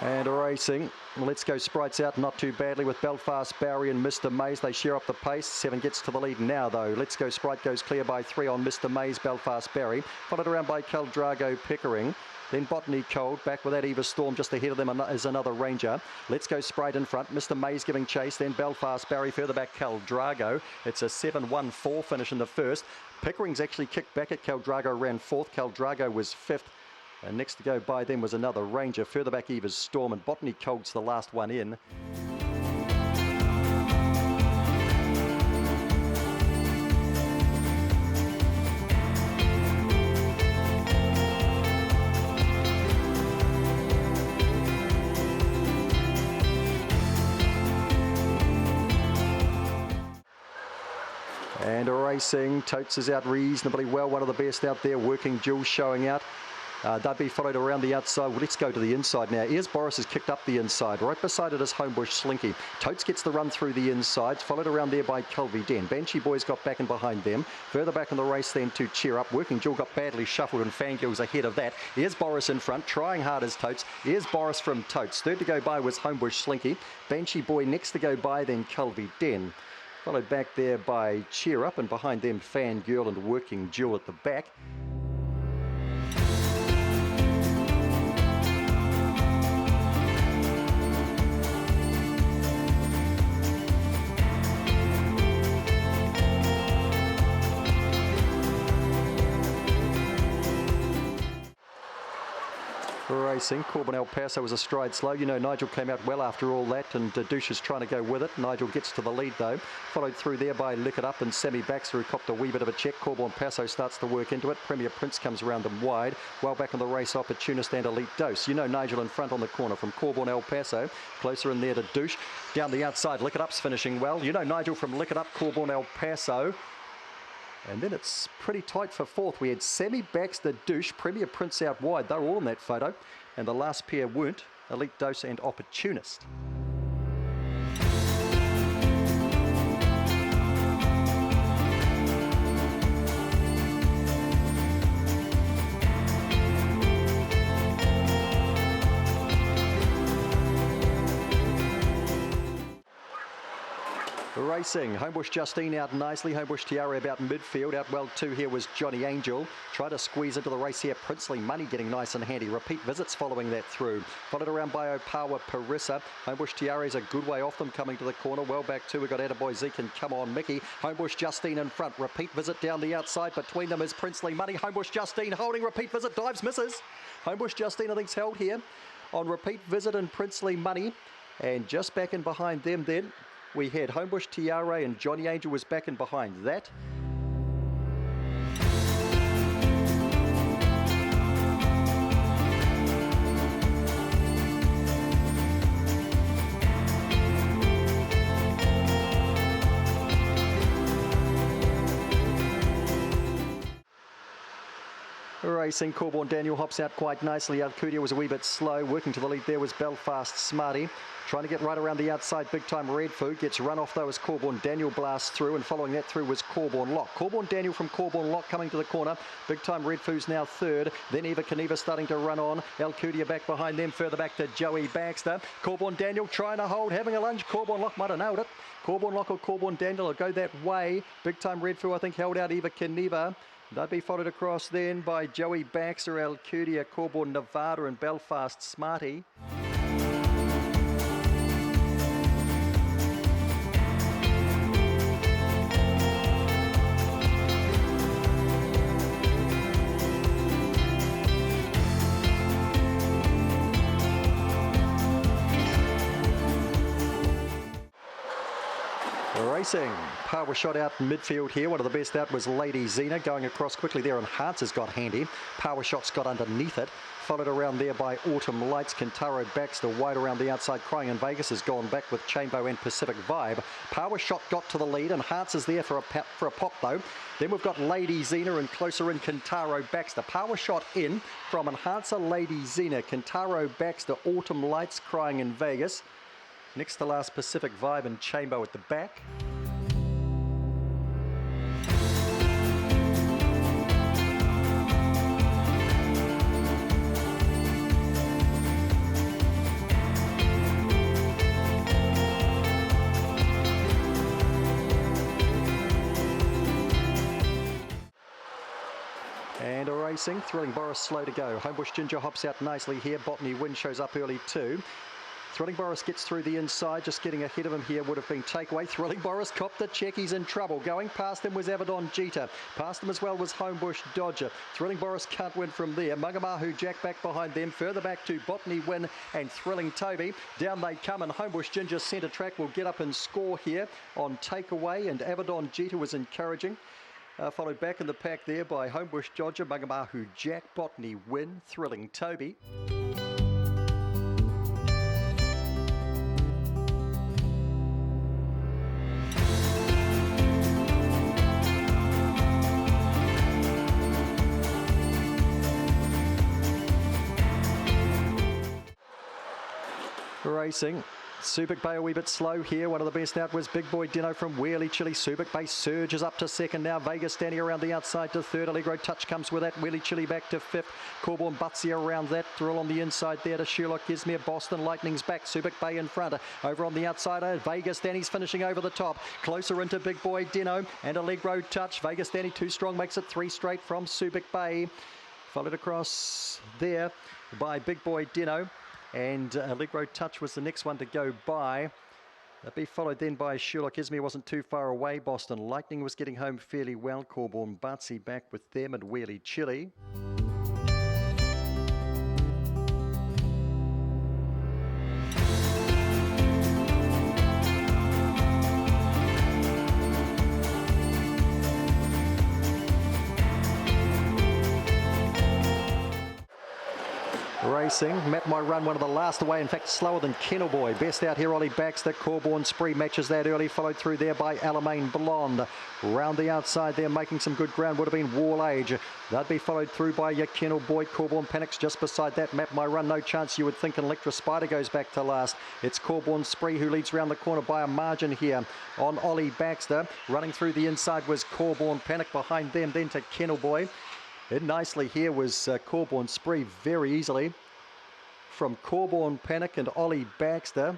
And racing. Let's Go Sprites out not too badly with Belfast Barry and Mr. Mays. They share up the pace. 7 gets to the lead now, though. Let's Go Sprite goes clear by 3 on Mr. Mays, Belfast Barry. Followed around by Caldrago Pickering. Then Botany Cold, back with that Eva Storm just ahead of them is another Ranger. Let's Go Sprite in front, Mr. Mays giving chase, then Belfast Barry, further back Caldrago. It's a 7-1-4 finish in the first. Pickering's actually kicked back at Caldrago, ran 4th. Caldrago was 5th. And next to go by them was another Ranger. Further back Eva's Storm, and Botany Cold's the last one in. And racing, Totes is out reasonably well, one of the best out there. Working Jules showing out. They'd be followed around the outside. Well, let's go to the inside now. Ears Boris has kicked up the inside. Right beside it is Homebush Slinky. Totes gets the run through the inside, followed around there by Kelvy Den. Banshee Boys got back and behind them. Further back in the race then to Cheer Up. Working Jewel got badly shuffled and Fangirl's ahead of that. Ears Boris in front, trying hard as Totes. Ears Boris from Totes. Third to go by was Homebush Slinky. Banshee Boy next to go by, then Kelvy Den. Followed back there by Cheer Up, and behind them Fangirl and Working Jewel at the back. Racing, Corbin El Paso was a stride slow. You know, Nigel came out well after all that, and Douche is trying to go with it. Nigel gets to the lead though. Followed through there by Lick It Up and Sammy Baxter, who copped a wee bit of a check. Corbin Paso starts to work into it. Premier Prince comes around them wide. Well back in the race, Opportunist and Elite Dose. You know, Nigel in front on the corner from Corbin El Paso. Closer in there to Douche. Down the outside, Lick It Up's finishing well. You know, Nigel from Lick It Up, Corbin El Paso. And then it's pretty tight for 4th. We had Sammy Baxter, Douche, Premier Prince out wide. They're all in that photo. And the last pair weren't, Elite Dose and Opportunist. Racing, Homebush Justine out nicely. Homebush Tiara about midfield. Out well too here was Johnny Angel. Try to squeeze into the race here. Princely Money getting nice and handy. Repeat Visits following that through. Followed around by Opawa Parissa. Homebush Tiara is a good way off them coming to the corner. Well back too. We've got Attaboy Zeke and Come On Mickey. Homebush Justine in front. Repeat Visit down the outside. Between them is Princely Money. Homebush Justine holding. Repeat Visit dives, misses. Homebush Justine I think's held here on Repeat Visit and Princely Money. And just back in behind them then, we had Homebush Tiara, and Johnny Angel was back in behind that. Racing, Corborn Daniel hops out quite nicely. Alcudia was a wee bit slow. Working to the lead there was Belfast Smarty. Trying to get right around the outside. Big Time Red Food gets run off though as Corborn Daniel blasts through, and following that through was Corborn Lock. Corborn Daniel from Corborn Lock coming to the corner. Big Time Red Food's now 3rd. Then Eva Caneva starting to run on. Alcudia back behind them. Further back to Joey Baxter. Corborn Daniel trying to hold, having a lunge. Corborn Lock might have nailed it. Corborn Lock or Corborn Daniel will go that way. Big Time Red Food I think held out Eva Caneva. They'd be followed across then by Joey Baxter, Alcudia, Corborn Nevada and Belfast Smarty. Racing, Power Shot out in midfield here. One of the best out was Lady Xena going across quickly there, and Hearts has got handy. Power Shot's got underneath it. Followed around there by Autumn Lights. Kentaro Baxter wide around the outside. Crying in Vegas has gone back with Chambo and Pacific Vibe. Power Shot got to the lead, and Hearts is there for a pop though. Then we've got Lady Xena, and closer in Kentaro Baxter. Power Shot in from Enhancer, Lady Xena, Kentaro Baxter, Autumn Lights, Crying in Vegas. Next to last, Pacific Vibe and Chambo at the back. And a racing, Thrilling Boris slow to go. Homebush Ginger hops out nicely here. Botany Win shows up early too. Thrilling Boris gets through the inside, just getting ahead of him here would have been takeaway. Thrilling Boris copped the check, he's in trouble. Going past him was Abaddon Jeter. Past him as well was Homebush Dodger. Thrilling Boris can't win from there. Mangamahu Jack back behind them. Further back to Botany Win and Thrilling Toby. Down they come and Homebush Ginger centre track will get up and score here on takeaway, and Abaddon Jeter was encouraging. Followed back in the pack there by Homebush Dodger, Mangamahu Jack, Botany Win, Thrilling Toby. Racing. Subic Bay a wee bit slow here. One of the best out was Big Boy Dino from Wearley Chili. Subic Bay surges up to second now. Vegas standing around the outside to third. Allegro Touch comes with that. Wearley Chili back to fifth. Corborn Butsy around that. Thrill on the inside there to Sherlock Gizmere. Boston Lightning's back. Subic Bay in front. Over on the outside, Vegas Danny's finishing over the top. Closer into Big Boy Dino and Allegro Touch. Vegas Danny too strong, makes it 3 straight from Subic Bay. Followed across there by Big Boy Dino. And Allegro Touch was the next one to go by. That'd be followed then by Sherlock Gizmere, wasn't too far away. Boston Lightning was getting home fairly well. Corborn Butsy back with them and Wearley Chili. Racing, Map My Run, one of the last away, in fact slower than Kennel Boy. Best out here, Ollie Baxter. Corborn Spree matches that early, followed through there by Alamein Blonde. Round the outside there, making some good ground, would have been Wall Age. That'd be followed through by your Kennel Boy. Corborn Panics just beside that. Map My Run, no chance you would think, and Electra Spider goes back to last. It's Corborn Spree who leads round the corner by a margin here on Ollie Baxter. Running through the inside was Corborn Panic, behind them then to Kennel Boy. In nicely here was Corborn Spree very easily. From Corborn Panic and Ollie Baxter,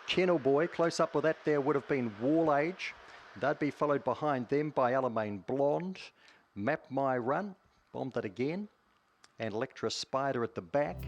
Kennel Boy, close up with that there would have been Wall Age. They'd be followed behind them by Alamein Blonde. Map My Run, bombed it again. And Electra Spider at the back.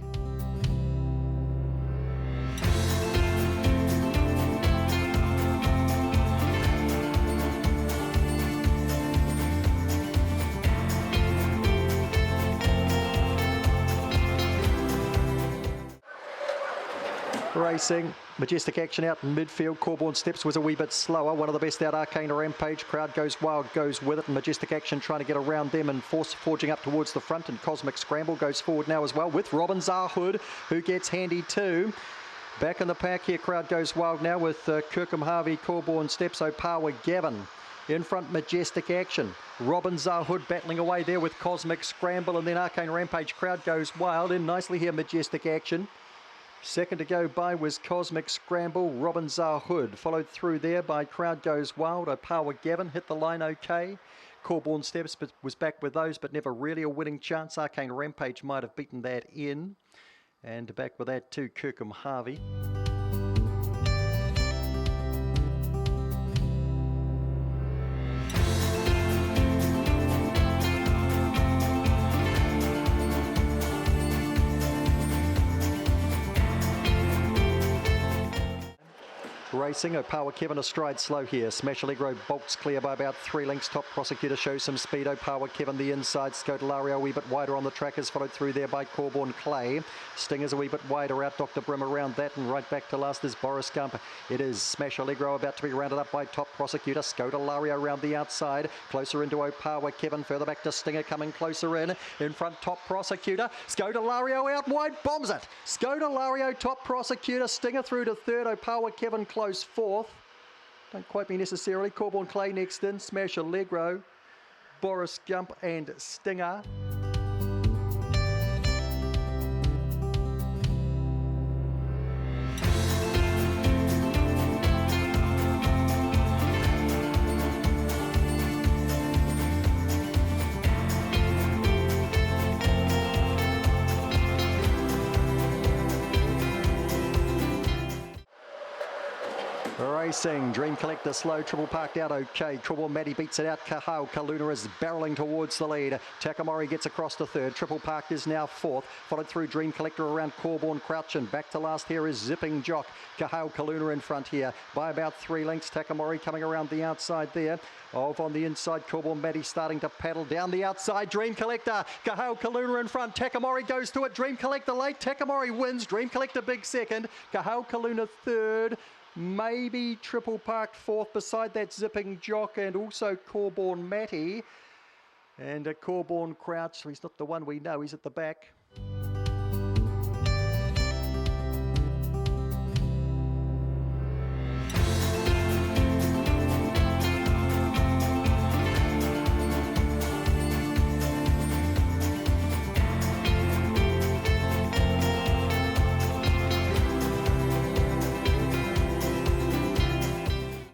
Racing, Majestic Action out in midfield. Corborn Steps was a wee bit slower. One of the best out, Arcane Rampage. Crowd Goes Wild goes with it, and Majestic Action trying to get around them and forging up towards the front. And Cosmic Scramble goes forward now as well with Robin Zahud, who gets handy too. Back in the pack here, Crowd Goes Wild now with Kirkham Harvey, Corborn Steps, Opawa Gavin. In front, Majestic Action. Robin Zahud battling away there with Cosmic Scramble, and then Arcane Rampage. Crowd Goes Wild in nicely here, Majestic Action. Second to go by was Cosmic Scramble, Robin Zahud. Followed through there by Crowd Goes Wild, Opawa Gavin. Hit the line okay. Corborn Steps was back with those, but never really a winning chance. Arcane Rampage might have beaten that in. And back with that too, Kirkham Harvey. Racing, Opawa Kevin astride slow here. Smash Allegro bolts clear by about 3 lengths. Top Prosecutor shows some speed. Opawa Kevin the inside. Scotalario a wee bit wider on the track, is followed through there by Corborn Clay. Stinger's a wee bit wider out. Dr. Brim around that, and right back to last is Boris Gump. It is Smash Allegro about to be rounded up by Top Prosecutor. Scotalario around the outside. Closer into Opawa Kevin. Further back to Stinger, coming closer in. In front, Top Prosecutor. Scotalario out wide, bombs it. Scotalario, Top Prosecutor. Stinger through to third. Opawa Kevin close fourth. Don't quite me necessarily. Corborn Clay next in. Smash Allegro, Boris Gump and Stinger. Racing, Dream Collector slow, Triple Parked out okay. Triple Matty beats it out. Kahau Kaluna is barreling towards the lead. Takamori gets across to third. Triple Parked is now fourth. Followed through Dream Collector around Corborn Crouch, and back to last here is Zipping Jock. Kahau Kaluna in front here by about 3 lengths. Takamori coming around the outside there. Off on the inside, Corborn Matty starting to paddle down the outside. Dream Collector, Kahau Kaluna in front. Takamori goes to it. Dream Collector late. Takamori wins. Dream Collector big second. Kahau Kaluna third. Maybe Triple Parked fourth beside that Zipping Jock, and also Corborn Matty. And Corborn Crouch, he's not the one we know, he's at the back.